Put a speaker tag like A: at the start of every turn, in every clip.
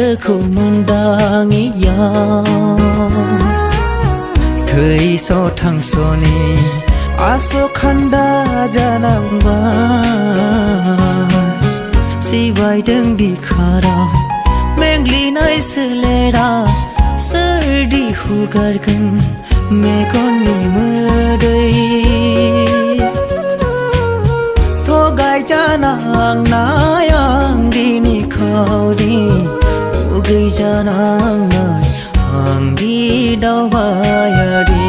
A: giờ không muốn đang nghĩ ya thời so thằng so ni aso khanda janang ba si vai đừng đi khara mengli nai selera sir đi hu gargan me con ni mơ đây tho gai cha nang na yang đi ni khao đi u gai cha nang nai hang đi đâu ba ya đi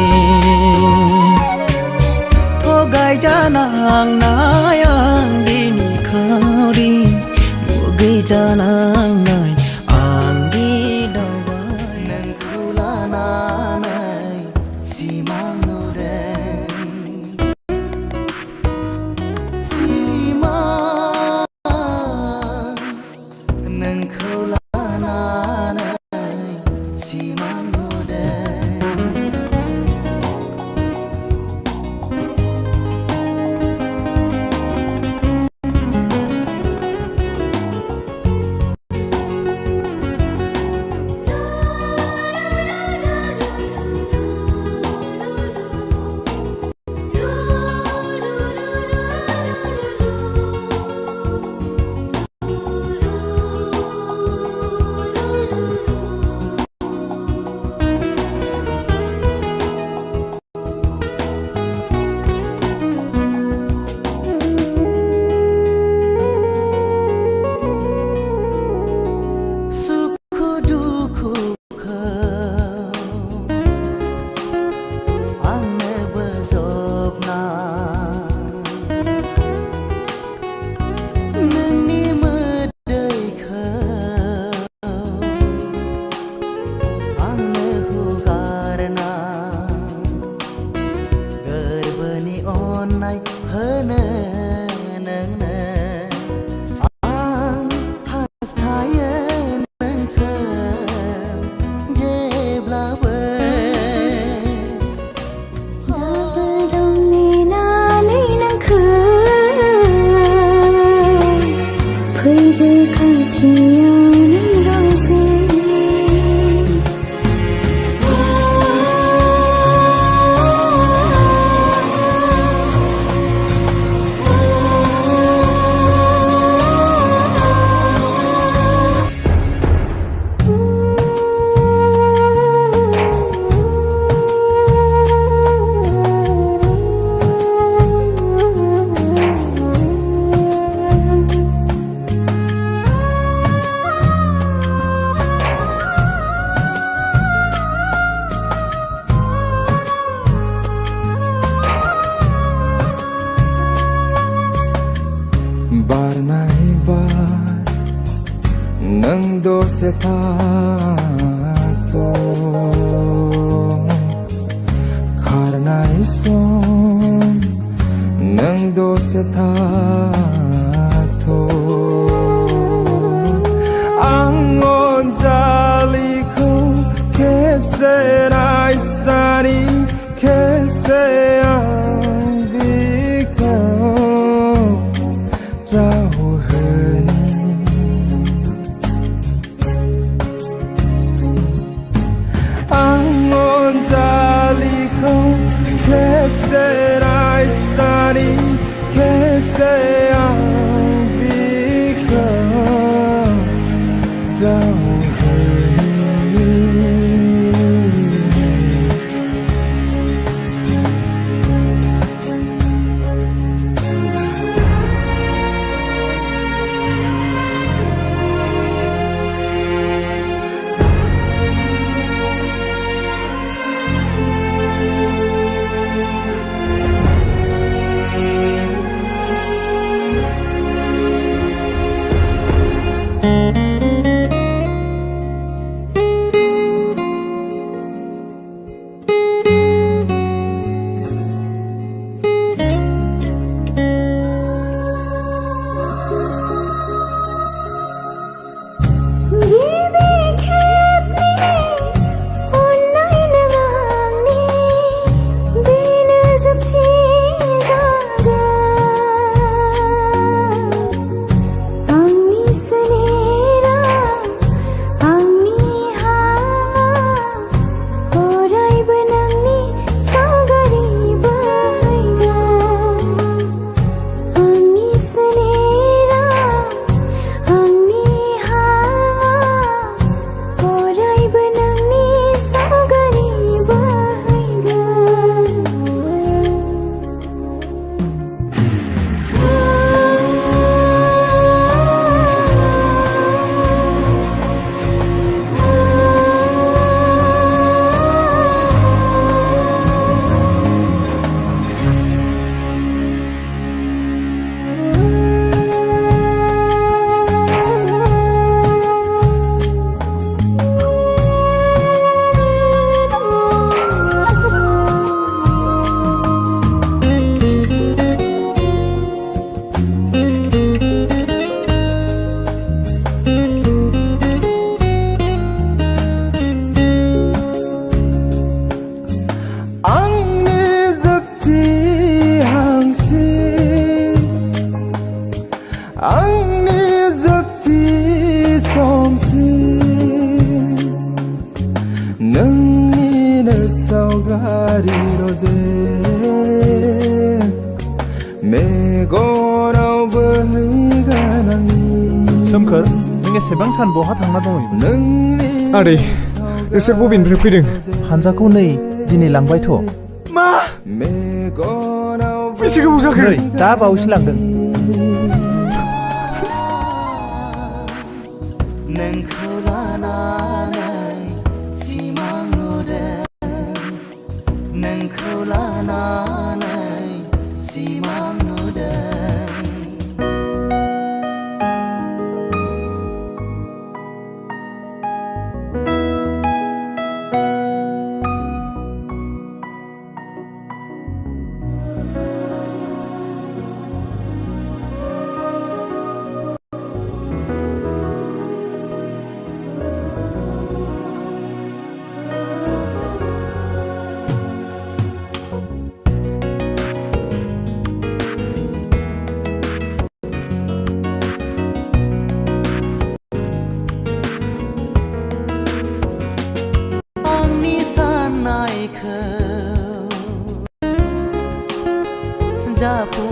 A: tho gai cha nang na yang đi ni khao đi u gai cha nang nai hang đi đâu ba nang khula na nai si mang no den si mang nang khula na nai si mang no den
B: bar nahi bar nang do se ta to khar nahi son nang do se ta to angon jali ko kep se rai strani kep se नोंनिनो सावगारि रजे मेगनाव बोहैगोन आंनि
C: सोमखोर नों एसेबां सान बहा थांना दंहैयो
B: नोंनि
D: आदै नोंसोर बबेनिफ्राय फैदों
C: हानजाखौ नै दिनै लांबायथ'
D: मा
B: मेगनाव
D: बेसे गोबाव जाखो
C: नै दा बावैसो लांदों
A: नोंखौ लानानै सिमां नुदों नोंखौ लानानै सिमां नुदों आंनि साननायखौ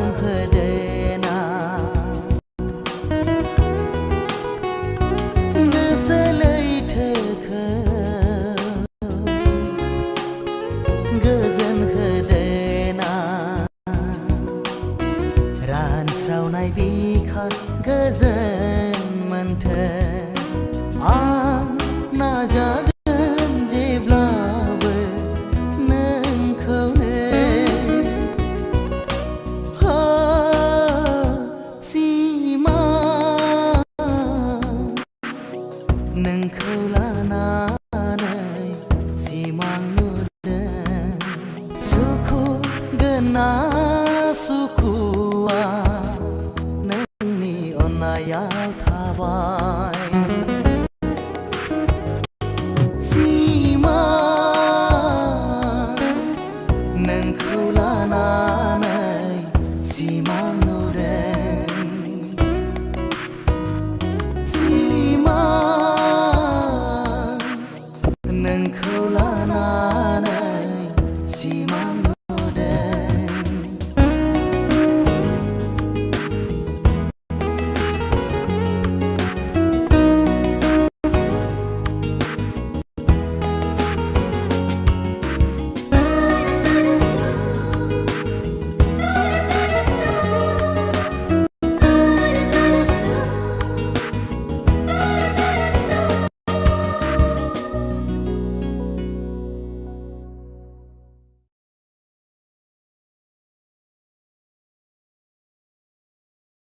A: जाफुंहोदोना गोसो लैथोखौ गोजोन होदोना रानस्रावनाय बिखा गोजोन मोन्थों आं नाजागोन जेब्लाबो नोंखौनो सिमां नोंखौ लाना